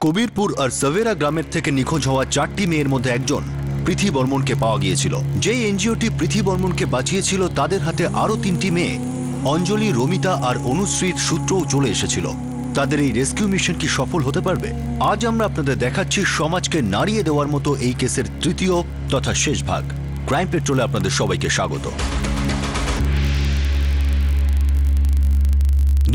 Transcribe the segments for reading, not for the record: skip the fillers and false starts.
কবিরপুর আর সাভেরা গ্রামের থেকে নিখোঁজ হওয়া 4টি মেয়ের মধ্যে একজন পৃথি বর্মনকে পাওয়া গিয়েছিল। যেই এনজিওটি পৃথি বর্মনকে বাঁচিয়েছিল তাদের হাতে আরও 3টি মেয়ে অঞ্জলি, রমিতা আর অনুশ্রীর সূত্রও চলে এসেছিল। তাদের এই রেস্কিউ মিশন কি সফল হতে পারবে? আজ আমরা আপনাদের দেখাচ্ছি সমাজকে নাড়িয়ে দেওয়ার মতো এই কেসের তৃতীয় তথা শেষ ভাগ। ক্রাইম পেট্রোলে আপনাদের সবাইকে স্বাগত।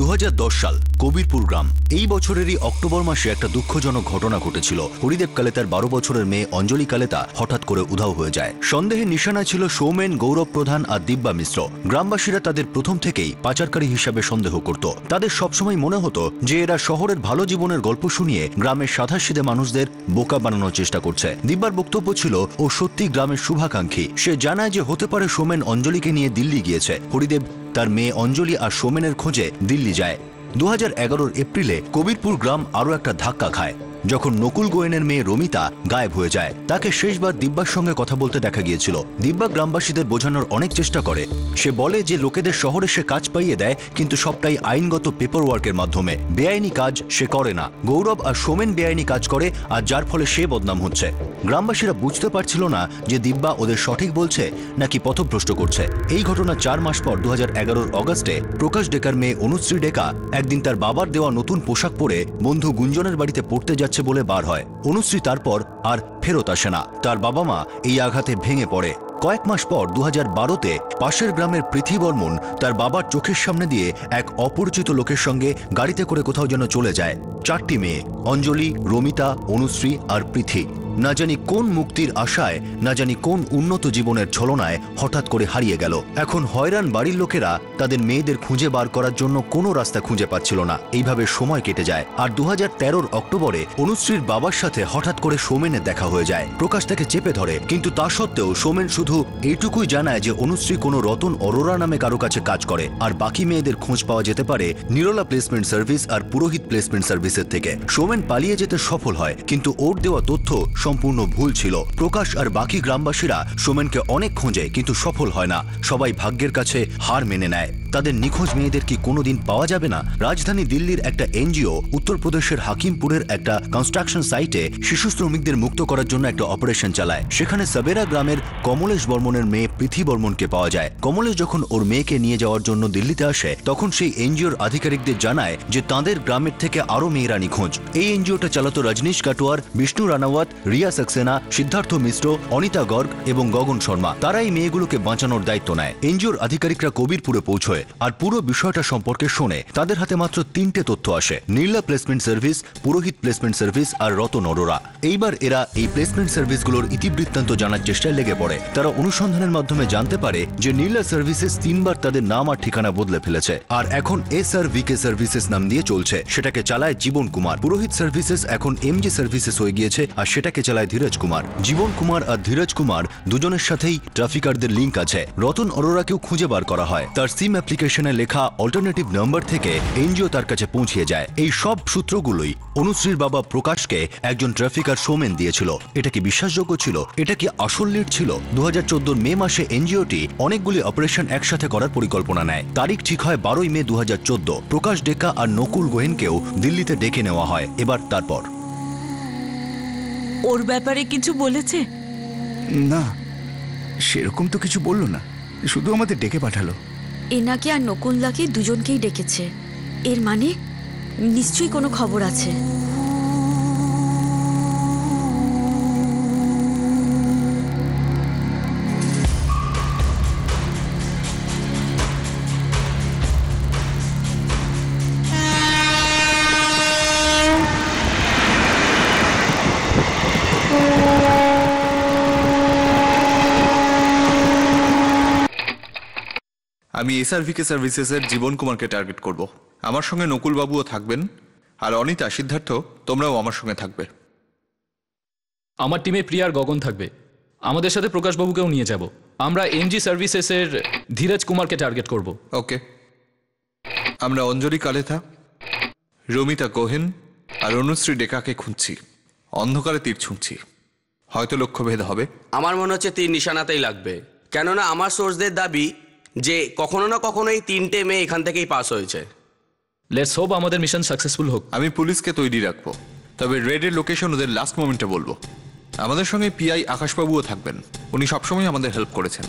2010 সাল, কবিরপুর গ্রাম। এই বছরেরই অক্টোবর মাসে একটা দুঃখজনক ঘটনা ঘটেছিল। হরিদেব কালেতার 12 বছরের মেয়ে অঞ্জলি কালেতা হঠাৎ করে উধাও হয়ে যায়। সন্দেহের নিশানা ছিল সৌমেন, গৌরব প্রধান আর দিব্যা মিশ্র। গ্রামবাসীরা তাদের প্রথম থেকেই পাচারকারী হিসাবে সন্দেহ করত। তাদের সবসময় মনে হতো যে এরা শহরের ভালো জীবনের গল্প শুনিয়ে গ্রামের সাধাসিধে মানুষদের বোকা বানানোর চেষ্টা করছে। দিব্যার বক্তব্য ছিল ও সত্যি গ্রামের শুভাকাঙ্ক্ষী। সে জানায় যে হতে পারে সৌমেন অঞ্জলিকে নিয়ে দিল্লি গিয়েছে। হরিদেব তার মেয়ে অঞ্জলি আর সৌমেনের খোঁজে দিল্লি যায়। 2011 এপ্রিলে কবিরপুর গ্রাম আরও একটা ধাক্কা খায় যখন নকুল গোয়েনের মেয়ে রমিতা গায়েব হয়ে যায়। তাকে শেষবার দিব্যার সঙ্গে কথা বলতে দেখা গিয়েছিল। দিব্যা গ্রামবাসীদের বোঝানোর অনেক চেষ্টা করে। সে বলে যে লোকেদের শহরে সে কাজ পাইয়ে দেয়, কিন্তু সবটাই আইনগত পেপার ওয়ার্কের মাধ্যমে। বেআইনি কাজ সে করে না। গৌরব আর সৌমেন বেআইনি কাজ করে, আর যার ফলে সে বদনাম হচ্ছে। গ্রামবাসীরা বুঝতে পারছিল না যে দিব্যা ওদের সঠিক বলছে নাকি পথভ্রষ্ট করছে। এই ঘটনা 4 মাস পর 2011 অগস্টে প্রকাশ ডেকার মেয়ে অনুশ্রী ডেকা একদিন তার বাবার দেওয়া নতুন পোশাক পরে বন্ধু গুঞ্জনের বাড়িতে পড়তে যাচ্ছে বলে বার হয়। অনুশ্রী তারপর আর ফেরত আসে না। তার বাবা মা এই আঘাতে ভেঙে পড়ে। কয়েক মাস পর 2012-তে পাশের গ্রামের পৃথি বর্মন তার বাবার চোখের সামনে দিয়ে এক অপরিচিত লোকের সঙ্গে গাড়িতে করে কোথাও যেন চলে যায়। 4টি মেয়ে, অঞ্জলি, রমিতা, অনুশ্রী আর পৃথি, না জানি কোন মুক্তির আশায়, না জানি কোন উন্নত জীবনের ছলনায় হঠাৎ করে হারিয়ে গেল। এখন হয়রান বাড়ির লোকেরা তাদের মেয়েদের খুঁজে বার করার জন্য কোনো রাস্তা খুঁজে পাচ্ছিল না। এইভাবে সময় কেটে যায়। আর 2013 অক্টোবরে অনুশ্রীর বাবার সাথে হঠাৎ করে সৌমেনের দেখা হয়ে যায়। প্রকাশ তাকে চেপে ধরে, কিন্তু তা সত্ত্বেও সৌমেন শুধু এইটুকুই জানায় যে অনুশ্রী কোনো রতন অরোরা নামে কারো কাছে কাজ করে, আর বাকি মেয়েদের খোঁজ পাওয়া যেতে পারে নিরলা প্লেসমেন্ট সার্ভিস আর পুরোহিত প্লেসমেন্ট সার্ভিসের থেকে। সৌমেন পালিয়ে যেতে সফল হয়, কিন্তু ওর দেওয়া তথ্য সম্পূর্ণ ভুল ছিল। প্রকাশ আর বাকি গ্রামবাসীরা সৌমেনকে অনেক খোঁজে, কিন্তু সফল হয় না। সবাই ভাগ্যের কাছে হার মেনে নেয়। তাদের নিখোঁজ মেয়েদের কি কোনোদিন পাওয়া যাবে না? রাজধানী দিল্লির একটা এনজিও উত্তরপ্রদেশের হাকিমপুরের একটা কনস্ট্রাকশন সাইটে শিশু শ্রমিকদের মুক্ত করার জন্য একটা অপারেশন চালায়। সেখানে সাবেরা গ্রামের কমলেশ বর্মনের মেয়ে পৃথি বর্মনকে পাওয়া যায়। কমলেশ যখন ওর মেয়েকে নিয়ে যাওয়ার জন্য দিল্লিতে আসে, তখন সেই এনজিওর আধিকারিকদের জানায় যে তাদের গ্রামের থেকে আরো মেয়েরা নিখোঁজ। এই এনজিওটা চালাতো রজনীশ কাটোয়ার, বিষ্ণু রানাওয়াত, রিয়া সাক্সেনা, সিদ্ধার্থ মিশ্র, অনিতা গর্গ এবং গগন শর্মা। তারা এই মেয়েগুলোকে বাঁচানোর দায়িত্ব নেয়। এনজিওর আধিকারিকরা কবিরপুরে পৌঁছয় আর পুরো বিষয়টা সম্পর্কে শোনে। তাদের হাতে মাত্র 3টে তথ্য আসে: নীলা প্লেসমেন্ট সার্ভিস, পুরোহিত প্লেসমেন্ট সার্ভিস আর রতন অরোরা। এইবার এরা এই প্লেসমেন্ট সার্ভিসগুলোর ইতিবৃত্তান্ত জানার চেষ্টায় লেগে পড়ে। তারা অনুসন্ধানের মাধ্যমে জানতে পারে যে নীলা সার্ভিসেস 3বার তাদের নাম আর ঠিকানা বদলে ফেলেছে, আর এখন SRVK সার্ভিসেস নাম দিয়ে চলছে। সেটাকে চালায় জীবন কুমার। পুরোহিত সার্ভিসেস এখন MG সার্ভিসেস হয়ে গিয়েছে, আর সেটাকে চালায় ধীরজ কুমার। জীবন কুমার আর ধীরজ কুমার দুজনের সাথেই ট্রাফিকারদের লিঙ্ক আছে। রতন অরোরাকেও খুঁজে বার করা হয়। তার সিম অ্যাপ্লিকেশনে লেখা অল্টারনেটিভ নাম্বার থেকে এনজিও তার কাছে পৌঁছিয়ে যায়। এই সব সূত্রগুলোই অনুশ্রীর বাবা প্রকাশকে একজন ট্রাফিকার সৌমেন দিয়েছিল। এটা কি বিশ্বাসযোগ্য ছিল? এটা কি আসল লিড ছিল? 2014 মে মাসে এনজিওটি অনেকগুলি অপারেশন একসাথে করার পরিকল্পনা নেয়। তারিখ ঠিক হয় 12 মে 2014। প্রকাশ ডেকা আর নকুল গোয়েনকেও দিল্লিতে ডেকে নেওয়া হয়। এবার তারপর ওর ব্যাপারে কিছু বলেছে? না, সেরকম তো কিছু বললো না, শুধু আমাদের ডেকে পাঠালো। এনাকে আর নকুলদাকে দুজনকেই ডেকেছে। এর মানে নিশ্চয়ই কোনো খবর আছে। আমি SRVK সার্ভিসেসের জীবন কুমারকে টার্গেট করব। আমার সঙ্গে নকুল বাবুও থাকবেন, আর অনিতা, সিদ্ধার্থ, তোমরাও আমার সঙ্গে থাকবে। আমার টিমে প্রিয়া আর গগন থাকবে। আমাদের সাথে প্রকাশবাবুকেও নিয়ে যাব। আমরা MG সার্ভিসেসের ধীরজ কুমারকে টার্গেট করব। ওকে। আমরা অঞ্জলি কালেতা, রমিতা কোহেন আর অনুশ্রী ডেকাকে খুঁজছি। অন্ধকারে তীর ছুঁড়ছি, হয়তো লক্ষ্যভেদ হবে। আমার মনে হচ্ছে তীর নিশানাতেই লাগবে, কেননা আমার সোর্সদের দাবি যে কখনো না কখনো এই 3টে মেয়ে এখান থেকেই পাস হয়েছে। লেটস হোপ আমাদের মিশন সাকসেসফুল হোক। আমি পুলিশকে তৈরি রাখবো। তবে রেডের লোকেশন ওদের লাস্ট মোমেন্টে বলবো। আমাদের সঙ্গে পিআই আকাশবাবুও থাকবেন, উনি সবসময় আমাদের হেল্প করেছেন।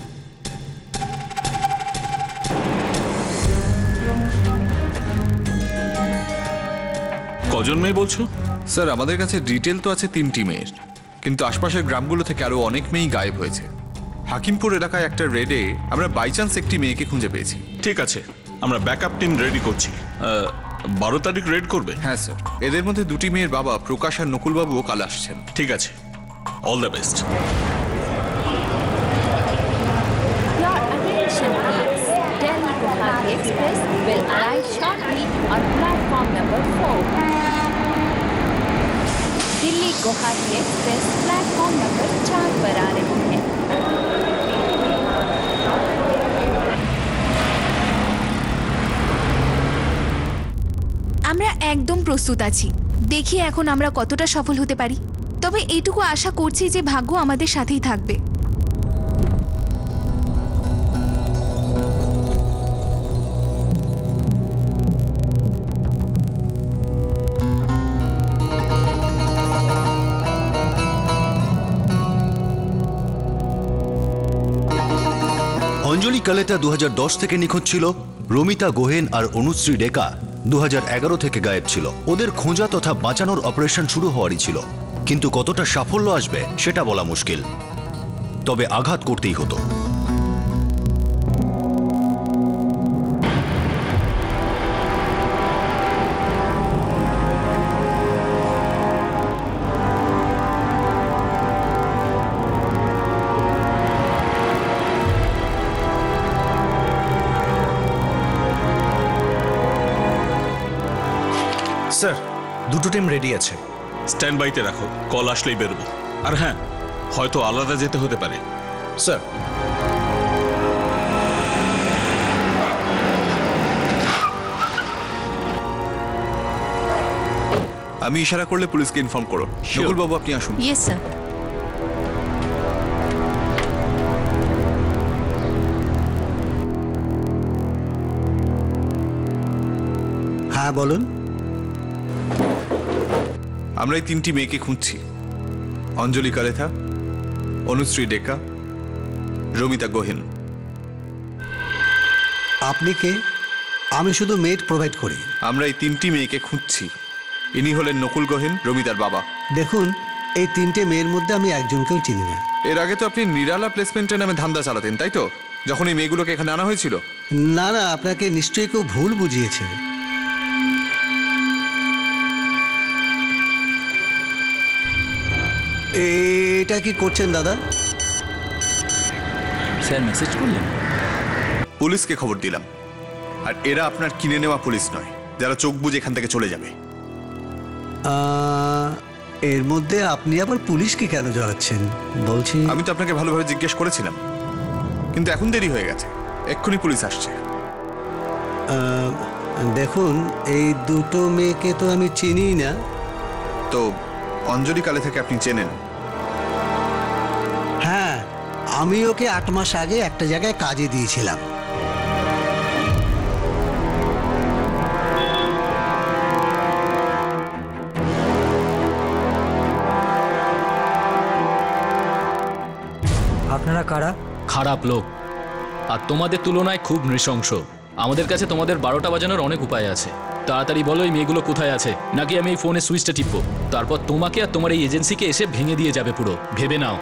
কজন মেয়ে বলছো? স্যার আমাদের কাছে ডিটেল তো আছে 3টি মেয়ের, কিন্তু আশপাশের গ্রামগুলো থেকে আরো অনেক মেয়েই গায়েব হয়েছে। হাকিমপুর এলাকায় একটা রেডে আমরা বাই চান্স একটি মেয়েকে খুঁজে পেয়েছি। ঠিক আছে, আমরা ব্যাকআপ টিম রেডি করছি। 12 তারিখ রেড করবে? হ্যাঁ স্যার, এদের মধ্যে 2টি মেয়ের বাবা প্রকাশ আর নকুলবাবুও কাল আসছেন। ঠিক আছে, all the best. Your attention please. Delhi Guwahati Express will arrive shortly on platform number 4. Delhi Guwahati express platform number 4 पर आ रही है। আমরা একদম প্রস্তুত আছি। দেখি এখন আমরা কতটা সফল হতে পারি। তবে এইটুকু আশা করছি যে ভাগ্য আমাদের সাথেই থাকবে। অঞ্জলি কালেতা 2010 থেকে নিখোঁজ ছিল। রমিতা গোহেন আর অনুশ্রী ডেকা 2011 থেকে গায়েব ছিল। ওদের খোঁজা তথা বাঁচানোর অপারেশন শুরু হওয়ারই ছিল, কিন্তু কতটা সাফল্য আসবে সেটা বলা মুশকিল। তবে আঘাত করতেই হতো। স্যার, দুটো টিম রেডি আছে। স্ট্যান্ড বাইতে রাখো, কল আসলেই বেরোবো। আর হ্যাঁ, হয়তো আলাদা যেতে হতে পারে। স্যার, আমি ইশারা করলে পুলিশকে ইনফর্ম করো। নকুলবাবু আপনি আসুন। Yes sir. হ্যাঁ বলুন। আমরা এই 3টি মেয়েকে খুঁজছি, অঞ্জলি কালেথা, অনুশ্রী ডেকা, রমিতা গোহেন। আপনি কে? আমি শুধু মেড প্রোভাইড করি। আমরা এই 3টি মেয়েকে খুঁজছি। ইনি হলেন নকুল গোহেন, রমিতার বাবা। দেখুন, এই 3টে মেয়ের মধ্যে আমি একজনকেও চিনি না। এর আগে তো আপনি নিরালা প্লেসমেন্টের নামে ধান্দা চালাতেন, তাই তো? যখন এই মেয়েগুলোকে এখানে আনা হয়েছিল। না না, আপনাকে নিশ্চয়ই কেউ ভুল বুঝিয়েছে। এটা কি করছেন দাদা? স্যার মেসেজ করলেন? পুলিশকে খবর দিলাম। আর এরা আপনার কিনে নেওয়া পুলিশ নয়, যারা চোখ বুজে এখান থেকে চলে যাবে। এর মধ্যে আপনি আবার পুলিশকে কেন জড়াচ্ছেন? বলছি, আমি তো আপনাকে ভালোভাবে জিজ্ঞেস করেছিলাম, কিন্তু এখন দেরি হয়ে গেছে। এক্ষুনি পুলিশ আসছে। দেখুন, এই দুটো মেয়েকে তো আমি চিনি না। তো অঞ্জলি কালে থেকে আপনি চেনেন? হ্যাঁ, আমি ওকে 8 মাস আগে একটা জায়গায় কাজে দিয়েছিলাম। আপনারা কারা? খারাপ লোক, আর তোমাদের তুলনায় খুব নৃশংস। আমাদের কাছে তোমাদের 12টা বাজানোর অনেক উপায় আছে। তাড়াতাড়ি বলো এই মেয়েগুলো কোথায় আছে, নাকি আমি এই ফোনে সুইচটা টিপবো, তারপর তোমাকে আর তোমার এই এজেন্সিকে এসে ভেঙে দিয়ে যাবে পুরো। ভেবে নাও।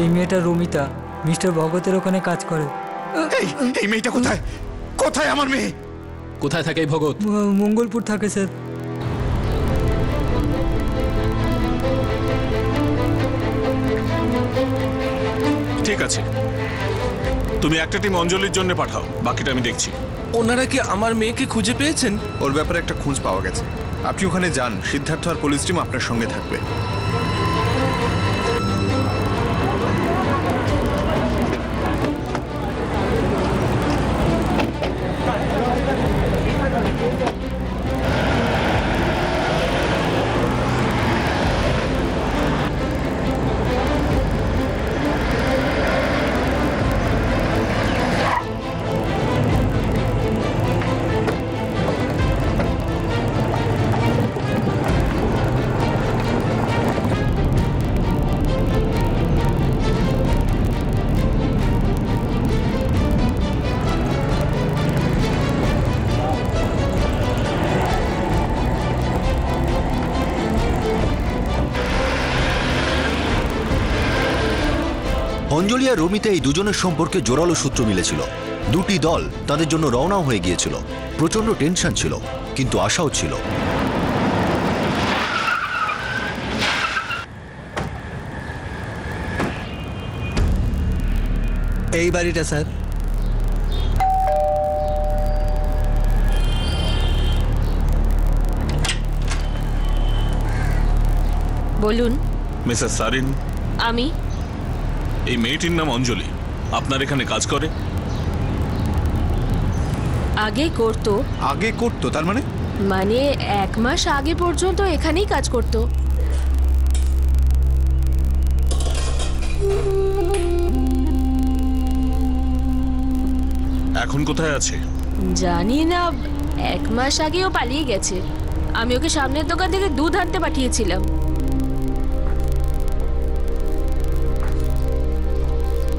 এই মেয়েটা রমিতা, মিস্টার ভগতের ওখানে কাজ করে। এই মেয়েটা কোথায়? কোথায় আমার মেয়ে? কোথায় থাকে এই ভগত? মঙ্গলপুর থাকে স্যার। ঠিক আছে, তুমি একটা টিম অঞ্জলির জন্য পাঠাও, বাকিটা আমি দেখছি। ওনারা কি আমার মেয়েকে খুঁজে পেয়েছেন? ওর ব্যাপারে একটা খোঁজ পাওয়া গেছে। আপনি ওখানে যান, সিদ্ধার্থ আর পুলিশ টিম আপনার সঙ্গে থাকবে। আর রমিতা এই দুজনের সম্পর্কে জোরালো সূত্র মিলেছিল। দুটি দল তাদের জন্য রওনাও হয়ে গিয়েছিল। প্রচন্ড টেনশন ছিল, কিন্তু আশাও ছিল। এই বাড়িটা স্যার। বলুন। মিসেস সারিন, আমি। এই মেয়েটির নাম অঞ্জলি, আপনার এখানে কাজ করে? আগে করতো। আগে করতো তার মানে? মানে 1 মাস আগে পর্যন্ত এখানেই কাজ করতো। এখন কোথায় আছে জানি না, 1 মাস আগেও পালিয়ে গেছে। আমি ওকে সামনের দোকান থেকে দুধ আনতে পাঠিয়েছিলাম।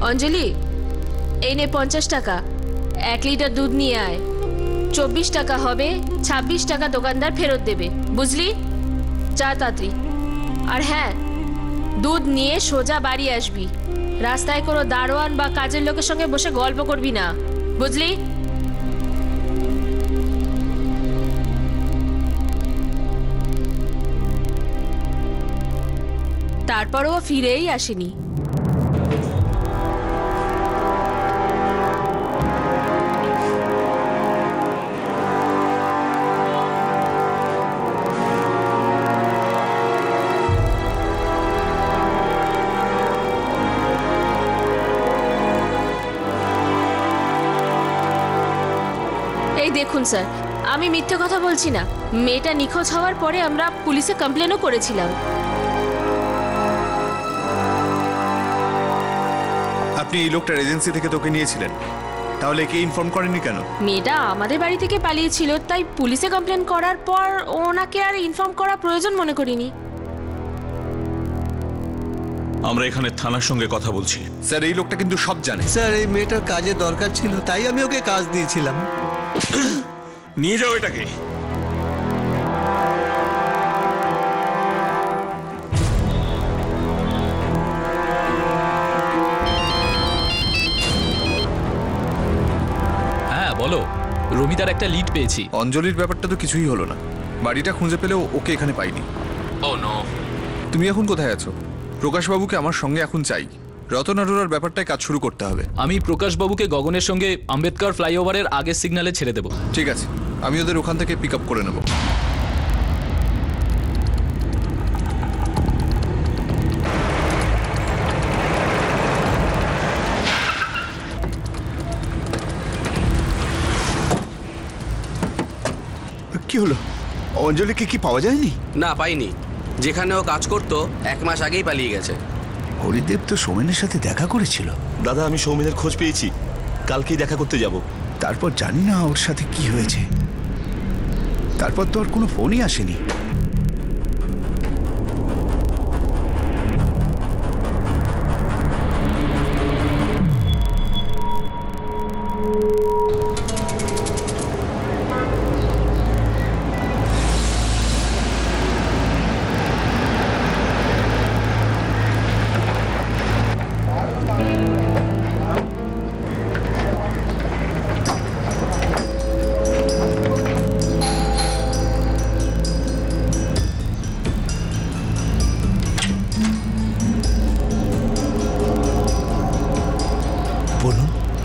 অঞ্জলি, এই নে 50 টাকা, 1 লিটার দুধ নিয়ে আয়। 24 টাকা হবে, 26 টাকা দোকানদার ফেরত দেবে, বুঝলি? যা তাড়াতাড়ি। আর হ্যাঁ, দুধ নিয়ে সোজা বাড়ি আসবি। রাস্তায় কোনো দারোয়ান বা কাজের লোকের সঙ্গে বসে গল্প করবি না, বুঝলি? তারপরও ফিরেই আসেনি। এই দেখুন স্যার, আমি মিথ্যে কথা বলছি না। মেয়েটা নিখোঁজ হওয়ার পরে আমরা পুলিশে কমপ্লেনও করেছিলাম। আপনি এই লোকটার এজেন্সি থেকে তোকে নিয়েছিলেন, তাহলে কে ইনফর্ম করেনি কেন? মেয়েটা আমাদের বাড়ি থেকে পালিয়েছিল, তাই পুলিশে কমপ্লেন করার পর ওনাকে আর ইনফর্ম করা প্রয়োজন মনে করিনি। আমরা এখানে থানার সঙ্গে কথা বলছি। স্যার, এই লোকটা কিন্তু সব জানে। স্যার, এই মেয়েটার কাজে দরকার ছিল, তাই আমি ওকে কাজ দিয়েছিলাম। নিয়ে যাও এটাকে। হ্যাঁ বলো। রমিতার একটা লিড পেয়েছি। অঞ্জলির ব্যাপারটা তো কিছুই হলো না। বাড়িটা খুঁজে পেলেও ওকে এখানে পাইনি। ও নো। তুমি এখন কোথায় আছো? প্রকাশবাবুকে আমার সঙ্গে এখন চাই। রতন আরোরার ব্যাপারটায় কাজ শুরু করতে হবে। আমি প্রকাশবাবুকে গগনের সঙ্গে আম্বেদকর ফ্লাইওভারের আগের সিগন্যালে ছেড়ে দেবো। ঠিক আছে, আমি ওদের ওখান থেকে পিক আপ করে নেব। কি হলো? অঞ্জলিকে কি পাওয়া যায়নি? না, পাইনি। যেখানে ও কাজ করতো 1 মাস আগেই পালিয়ে গেছে। হরিদেব তো সৌমেনের সাথে দেখা করেছিল। দাদা, আমি সৌমেনের খোঁজ পেয়েছি, কালকেই দেখা করতে যাব। তারপর জানি না ওর সাথে কি হয়েছে। তারপর তো আর কোনো ফোনই আসেনি।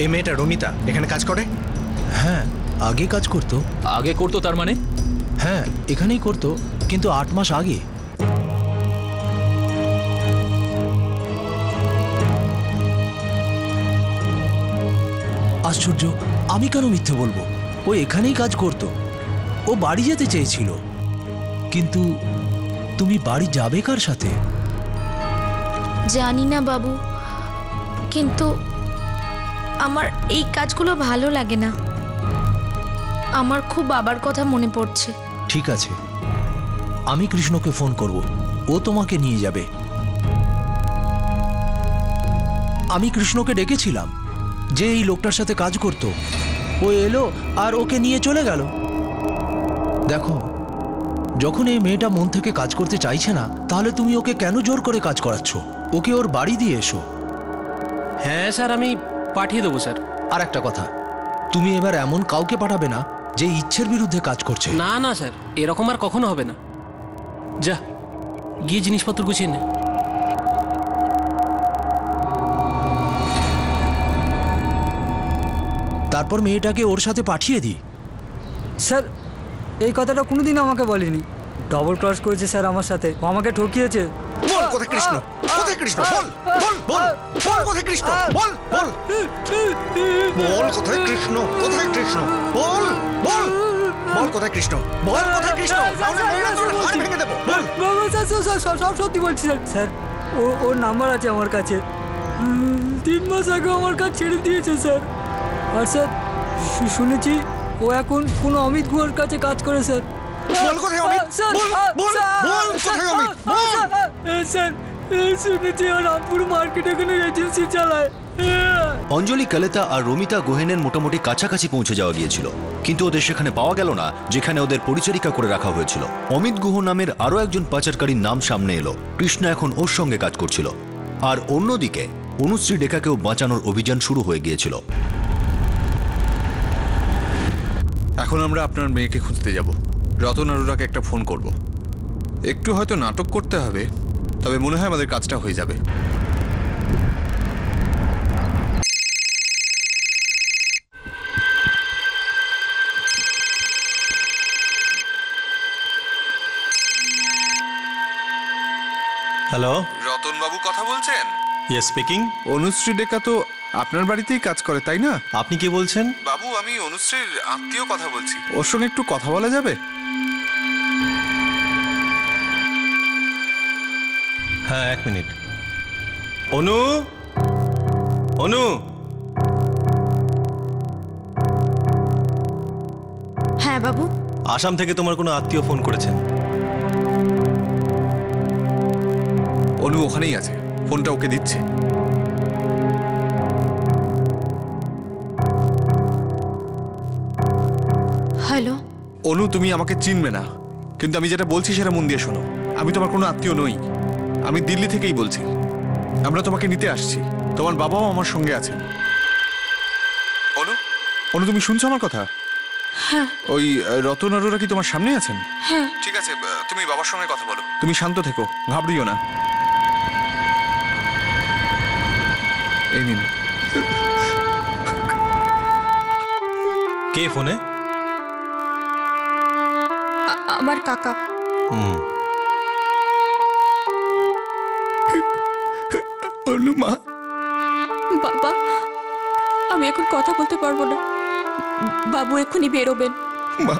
এই মেয়েটা রমিতা এখানে কাজ করে? হ্যাঁ, আগে কাজ করতো। আগে করতো তার মানে? হ্যাঁ, এখানেই করতো, কিন্তু 8 মাস আগে। আশ্চর্য, আমি কেন মিথ্যে বলবো? ও এখানেই কাজ করতো। ও বাড়ি যেতে চেয়েছিল। কিন্তু তুমি বাড়ি যাবে কার সাথে? জানি না বাবু, কিন্তু আমার এই কাজগুলো ভালো লাগে না। আমার খুব বাবার কথা মনে পড়ছে। ঠিক আছে, আমি কৃষ্ণকে ফোন করব, ও তোমাকে নিয়ে যাবে। আমি কৃষ্ণকে ডেকেছিলাম, যে এই লোকটার সাথে কাজ করত। ও এলো আর ওকে নিয়ে চলে গেল। দেখো, যখন এই মেয়েটা মন থেকে কাজ করতে চাইছে না, তাহলে তুমি ওকে কেন জোর করে কাজ করাচ্ছ? ওকে ওর বাড়ি দিয়ে এসো। হ্যাঁ স্যার, আমি পাঠিয়ে দেবো স্যার। আর একটা কথা, তুমি এবার এমন কাউকে পাঠাবে না যে ইচ্ছের বিরুদ্ধে কাজ করছে। না না স্যার, এরকম আর কখনো হবে না। যা গিয়ে জিনিসপত্র গুছিয়ে নে। তারপর মেয়েটাকে ওর সাথে পাঠিয়ে দিই। স্যার এই কথাটা কোনোদিন আমাকে বলেনি। ডবল ক্রস করেছে স্যার আমার সাথে, ও আমাকে ঠকিয়েছে। বল কোথায় কৃষ্ণ, কোথায় কৃষ্ণ, বল বল বল বল কোথায় কৃষ্ণ, বল বল বল কোথায় কৃষ্ণ, কোথায় কৃষ্ণ, বল বল বল কোথায় কৃষ্ণ, বল কোথায় কৃষ্ণ, আমরা মেয়েরা তোর হাড় ভেঙে দেব, বল। বাবা স্যার সব সত্যি বলছি স্যার। স্যার ওর নাম্বার আছে আমার কাছে। 3 মাস আগে আমার কাছে ছেড়ে দিয়েছে স্যার। আর স্যার শুনেছি ও এখন কোনো অমিত গুহর কাছে কাজ করে স্যার। বল কোথায় অমিত, বল বল বল কোথায় অমিত, বল। স্যার শুনেছি ও রামপুর মার্কেটে কোনো এজেন্সি চালায়। অঞ্জলি কালেতা আর রমিতা গোহেনের মোটামুটি কাছাকাছি পৌঁছে যাওয়া গিয়েছিল, কিন্তু ওদের সেখানে পাওয়া গেল না যেখানে ওদের পরিচারিকা করে রাখা হয়েছিল। অমিত গুহ নামের আরও একজন পাচারকারীর নাম সামনে এলো। কৃষ্ণ এখন ওর সঙ্গে কাজ করছিল। আর অন্যদিকে অনুশ্রী ডেকাকেও বাঁচানোর অভিযান শুরু হয়ে গিয়েছিল। এখন আমরা আপনার মেয়েকে খুঁজতে যাব। রতন আরোরাকে একটা ফোন করব। একটু হয়তো নাটক করতে হবে, তবে মনে হয় আমাদের কাজটা হয়ে যাবে। হ্যালো, রতন বাবু কথা বলছেন? Yes speaking. অনুশ্রী ডেকা তো আপনার বাড়িতেই কাজ করে, তাই না? আপনি কি বলছেন? বাবু, আমি অনুশ্রীর আত্মীয় কথা বলছি। ওর সঙ্গে একটু কথা বলা যাবে? হ্যাঁ, 1 মিনিট। অনু, অনু। হ্যাঁ বাবু। আসাম থেকে তোমার কোনো আত্মীয় ফোন করেছেন? অনু ওখানেই আছে, ফোনটা ওকে দিচ্ছে। হ্যালো। অনু, তুমি আমাকে চিনবে না, কিন্তু আমি যেটা বলছি সেটা মন দিয়ে শোনো। আমি তোমার কোনো আত্মীয় নই, আমি দিল্লি থেকেই বলছি। আমরা তোমাকে নিতে আসছি, তোমার বাবাও আমার সঙ্গে আছেন। অনু, অনু তুমি শুনছো আমার কথা? হ্যাঁ। ওই রতন আরোরা কি তোমার সামনে আছেন? হ্যাঁ। ঠিক আছে, তুমি বাবার সঙ্গে কথা বলো। তুমি শান্ত থেকো, ঘাবড়িও না। এই নিন। কে ফোনে? আমার কাকা। অনুমা। বাবা, আমি এখন কথা বলতে পারবো না। বাবু এক্ষুনি বেরোবেন। মা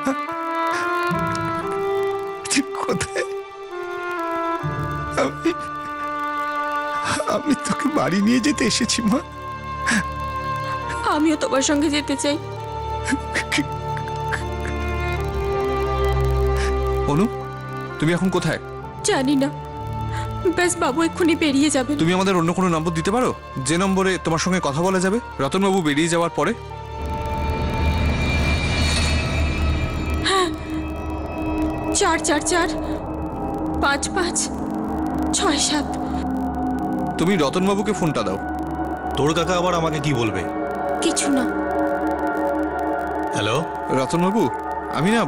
কোথায়? আমি তোকে বাড়ি নিয়ে যেতে এসেছি মা। আমিও তোমার সঙ্গে যেতে চাই। অনু, তুমি এখন কোথায়? জানি না, ব্যাস বাবু এক্ষুনি বেরিয়ে যাবে। তুমি আমাদের অন্য কোনো নম্বর দিতে পারো যে নম্বরে তোমার সঙ্গে কথা বলা যাবে রতনবাবু বেরিয়ে যাওয়ার পরে? হ্যাঁ, 4445567। তুমি রতনবাবুকে ফোনটা দাও। তোর কাকা আবার আমাকে কি বলবে? কিছু না। হ্যালো রতনবাবু, আমি না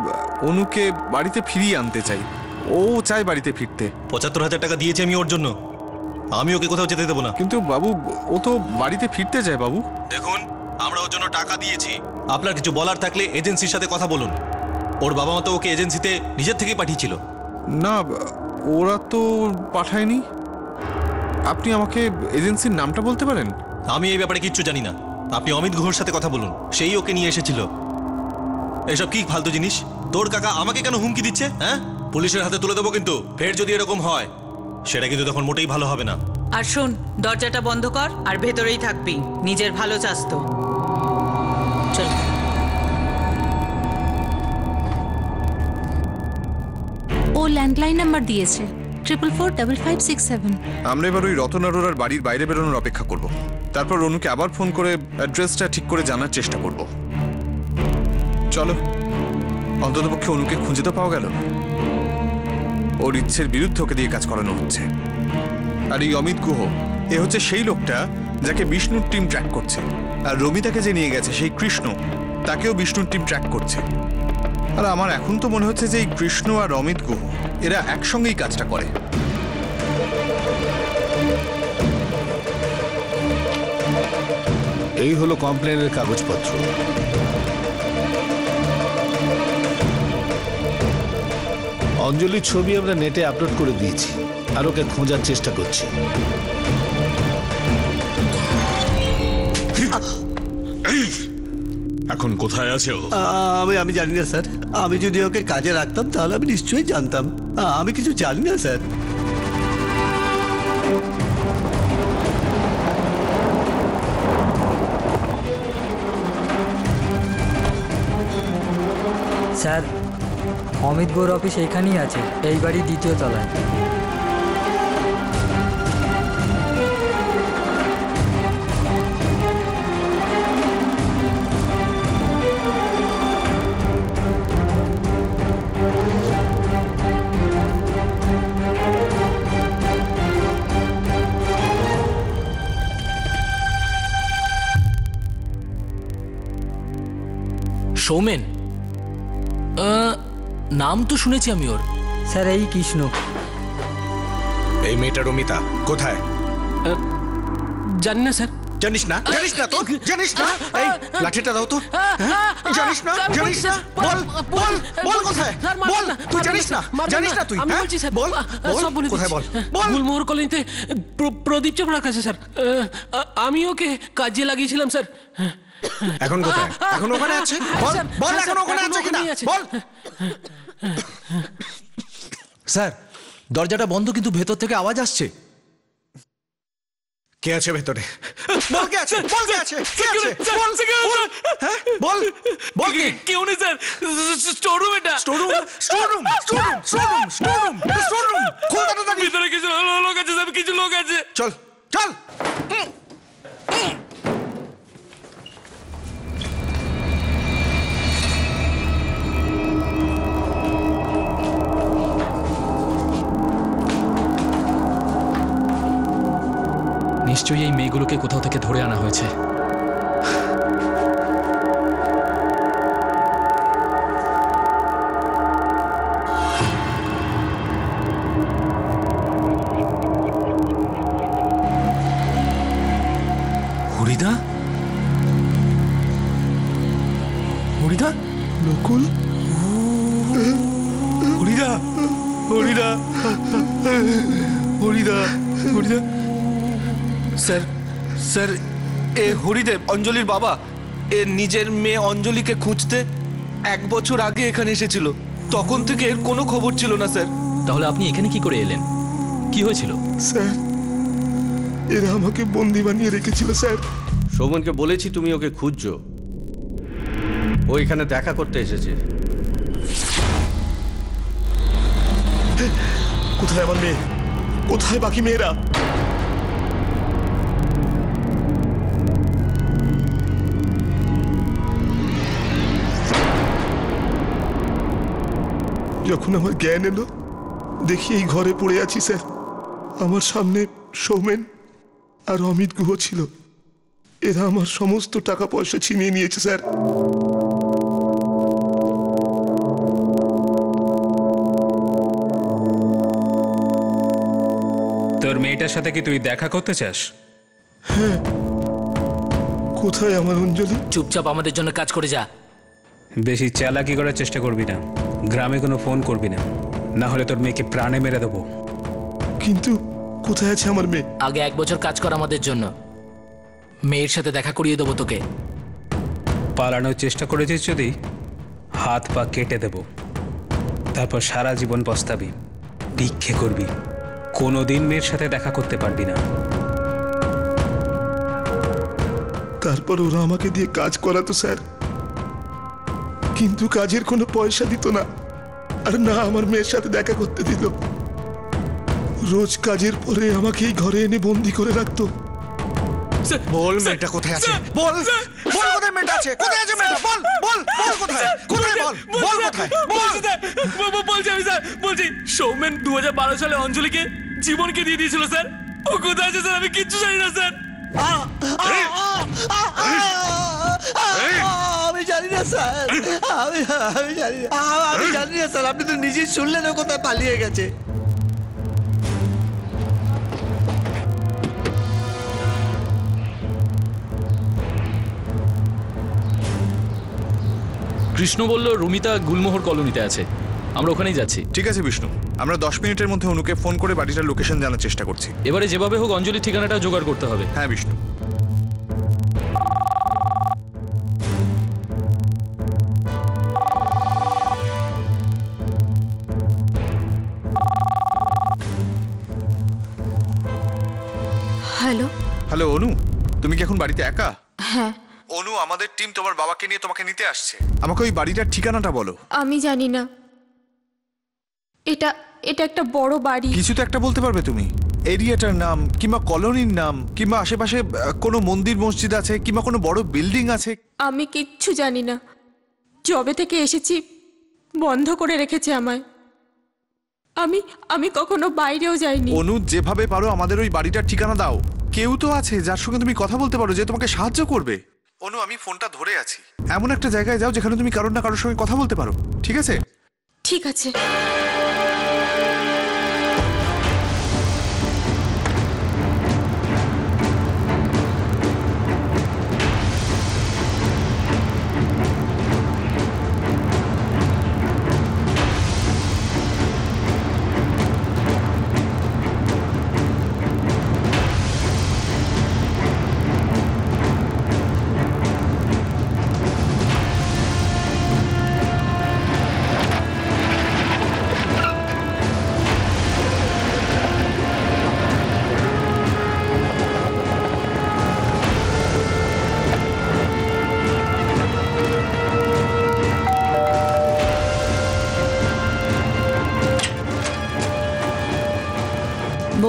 অনুকে বাড়িতে ফিরিয়ে আনতে চাই। ও চায় বাড়িতে ফিরতে। ৭৫,০০০ টাকা দিয়েছি আমি ওর জন্য। আমি ওকে কোথাও যেতে দেবো না। কিন্তু বাবু, ও তো বাড়িতে ফিরতে চায়। বাবু দেখুন, আমরা ওর জন্য টাকা দিয়েছি। আপনার কিছু বলার থাকলে এজেন্সির সাথে কথা বলুন। ওর বাবা মা তো ওকে এজেন্সিতে নিজের থেকেই পাঠিয়েছিল। না, ওরা তো পাঠায়নি। আপনি আমাকে এজেন্সির নামটা বলতে পারেন? আমি এই ব্যাপারে কিচ্ছু জানি না। আপনি অমিত গুহর সাথে কথা বলুন, সেই ওকে নিয়ে এসেছিল। এসব কি ফালতু জিনিস? তোর কাকা আমাকে কেন হুমকি দিচ্ছে? হ্যাঁ, পুলিশের হাতে তুলে দেবো, কিন্তু ফের যদি এরকম হয় সেটা কিন্তু তখন মোটেই ভালো হবে না। আর শোন, দরজাটা বন্ধ কর আর ভেতরেই থাকবি। নিজের ভালো চাস তো। চল। ও ল্যান্ডলাইন নাম্বার দিয়েছে 444557। আমরা এবার ওই রতন আরোরার বাড়ির বাইরে বেরোনোর অপেক্ষা করব। তারপর অনুকে আবার ফোন করে অ্যাড্রেসটা ঠিক করে জানার চেষ্টা করব। চলো, অন্ততপক্ষে অনুকে খুঁজে তো পাওয়া গেল। ওর ইচ্ছের বিরুদ্ধে ওকে দিয়ে কাজ করানো হচ্ছে। আর এই অমিত গুহ, এ হচ্ছে সেই লোকটা যাকে বিষ্ণুর টিম ট্র্যাক করছে, আর রমিতাকে যে নিয়ে গেছে সেই কৃষ্ণ, তাকেও বিষ্ণুর টিম ট্র্যাক করছে। আর আমার এখন তো মনে হচ্ছে যে এই কৃষ্ণ আর অমিত গুহ এরা একসঙ্গেই কাজটা করে। এই হলো কমপ্লেনের কাগজপত্র। অঞ্জলির ছবি আমরা নেটে আপলোড করে দিয়েছি, আর ওকে খোঁজার চেষ্টা করছি। এখন কোথায় আছে ও? আমি জানি না স্যার। আমি যদি ওকে কাজে রাখতাম তাহলে আমি নিশ্চয়ই জানতাম। আমি কিছু জানি না sir. Sir, Amit Gaur office এইখানেই আছে, এই বাড়ির 2য় তলায়। সৌমেন, নাম তো শুনেছি আমি ওর। স্যার, এই কৃষ্ণ। এই মেয়েটা রমিতা কোথায়? জানি না স্যার। জানিস না? জানিস না তো? জানিস না? এই লাঠিটা দাও তো। জানিস না? জানিস না? বল বল বল কোথায়? বল, তুই জানিস না? জানিস না তুই? আমি বলছি স্যার, বল সব বলে কোথায় বল? বল। গুলমোহর কলোনিতে প্রদীপ চোপড়ার কাছে স্যার। আমি ওকে কাজে লাগিয়েছিলাম স্যার। এখন কোথায়? এখন ওখানে আছে? বল বল, এখন ওখানে আছে কিনা বল। স্যার, দরজাটা বন্ধ, কিন্তু ভেতর থেকে আওয়াজ আসছে। কে আছে ভেতরে? বল কে আছে? বল কে আছে? কে আছে? বল হ্যাঁ বল বল কে? কেউ নেই স্যার, স্টোররুম এটা। Storeroom storeroom storeroom storeroom storeroom storeroom খোল তাড়াতাড়ি। ভিতরে কিছু লোক আছে স্যার, কিছু লোক আছে। চল চল। নিশ্চয়ই এই মেয়েগুলোকে কোথাও থেকে ধরে আনা হয়েছে। হরিদা? হরিদা? নকুল? হরিদা? হরিদা? হরিদা? হরিদা? স্যার, স্যার, এ হরিদেব, অঞ্জলির বাবা। এ নিজের মেয়ে অঞ্জলিকে খুঁজতে 1 বছর আগে এখানে এসেছিল। তখন থেকে এর কোনো খবর ছিল না স্যার। তাহলে আপনি এখানে কি করে এলেন? কি হয়েছিল? স্যার, এরা আমাকে বন্দি বানিয়ে রেখেছিল স্যার। শোভনকে বলেছি তুমি ওকে খুঁজছো, ও এখানে দেখা করতে এসেছে। কোথায় আমার মেয়ে? কোথায় বাকি মেয়েরা? যখন আমার জ্ঞান এলো, দেখি এই ঘরে পড়ে আছি স্যার। আমার সামনে সৌমেন আর অমিত গুহ ছিল। এরা আমার সমস্ত টাকা পয়সা ছিনিয়ে নিয়েছে স্যার। তোর মেয়েটার সাথে কি তুই দেখা করতে চাস? হ্যাঁ। কোথায় আমার অঞ্জলি? চুপচাপ আমাদের জন্য কাজ করে যা। বেশি চালাকি করার চেষ্টা করবি না, গ্রামে কোনো ফোন করবি না, না হলে তোর মেয়েকে প্রাণে মেরে দেবো। কিন্তু কোথায় আছে আমার মেয়ে? আগে 1 বছর কাজ কর আমাদের জন্য, মেয়ের সাথে দেখা করিয়ে দেবো তোকে। পালানোর চেষ্টা করেছিস যদি হাত পা কেটে দেব, তারপর সারা জীবন পস্তাবি, ভিক্ষে করবি, কোনোদিন মেয়ের সাথে দেখা করতে পারবি না। তারপর ওরা আমাকে দিয়ে কাজ করাতো স্যার, কিন্তু কাজের কোনো পয়সা দিত না, আর না আমার মেয়ের সাথে দেখা করতে দিল। রোজ কাজের পরে আমাকে এই ঘরে এনে বন্দি করে রাখতো। বল মেয়েটা কোথায় আছে? বল বল কোথায় মেয়েটা আছে? কোথায় আছে মেয়েটা? বল বল বল কোথায়? কোথায় বল? বল কোথায়? বলছি আমি স্যার, বলছি সৌমেন 2012 সালে অঞ্জলিকে জীবনকে দিয়ে দিয়েছিল স্যার। ও কোথায় আছে স্যার? আমি কিচ্ছু জানি না স্যার। আমি জানি না স্যার, আমি জানি না, আমি জানি না স্যার। আপনি তো নিজেই শুনলেন ও কোথায় পালিয়ে গেছে। কৃষ্ণ বলল রুমিতা গুলমোহর কলোনিতে আছে, আমরা ওখানেই যাচ্ছি। ঠিক আছে বিষ্ণু, আমরা 10 মিনিটের মধ্যে অনুকে ফোন করে বাড়িটার লোকেশন জানার চেষ্টা করছি। এবারে যেভাবে হোক অঞ্জলির ঠিকানাটা জোগাড় করতে হবে। হ্যাঁ বিষ্ণু। হ্যালো। হ্যালো অনু, তুমি কি এখন বাড়িতে একা? হ্যাঁ। অনু, আমাদের টিম তোমার বাবাকে নিয়ে তোমাকে নিতে আসছে। আমাকে ওই বাড়িটার ঠিকানাটা বলো। আমি জানি না, এটা একটা বড় বাড়ি। কিছু তো একটা বলতে পারবে তুমি? এরিয়াটার নাম কিংবা কলোনির নাম কিংবা আশেপাশে কোনো মন্দির মসজিদ আছে কিংবা কোনো বড় বিল্ডিং আছে? আমি কিচ্ছু জানি না, জবে থেকে এসেছি বন্ধ করে রেখেছে আমায়। আমি কখনো বাইরেও যাইনি। অনু, যেভাবে পারো আমাদের ওই বাড়িটার ঠিকানা দাও। কেউ তো আছে যার সঙ্গে তুমি কথা বলতে পারো, যে তোমাকে সাহায্য করবে। অনু, আমি ফোনটা ধরে আছি। এমন একটা জায়গায় যাও যেখানে তুমি কারোর না কারোর সঙ্গে কথা বলতে পারো, ঠিক আছে? ঠিক আছে।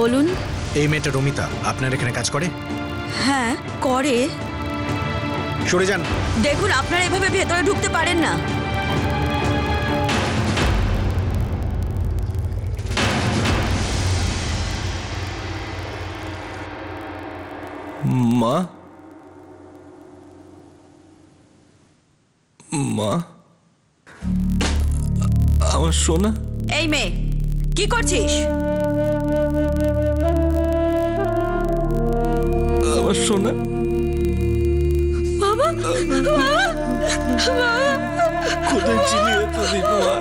বলুন। এই মেয়েটা রমিতা আপনার এখানে কাজ করে? হ্যাঁ করে। সরে যান। দেখুন, আপনারা এভাবে ভেতরে ঢুকতে পারেন না। মা, মা, আমার সোনা। এই মেয়ে, কি করছিস? আমার সোনা। বাবা, কোথায় ছিলি এতদিন মা?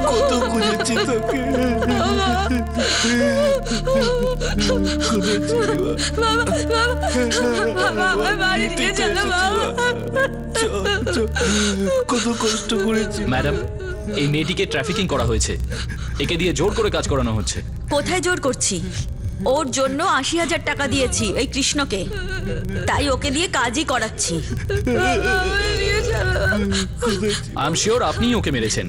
কত খুঁজেছি তোকে। কোথায় ছিলি কত কষ্ট করেছি। ম্যাডাম, এই মেয়েটিকে ট্রাফিকিং করা হয়েছে, একে দিয়ে জোর করে কাজ করানো হচ্ছে। কোথায় জোর করছি? ওর জন্য 80,000 টাকা দিয়েছি এই কৃষ্ণকে, তাই ওকে দিয়ে কাজই করাচ্ছি। আই এম শিওর আপনিই ওকে মেরেছেন।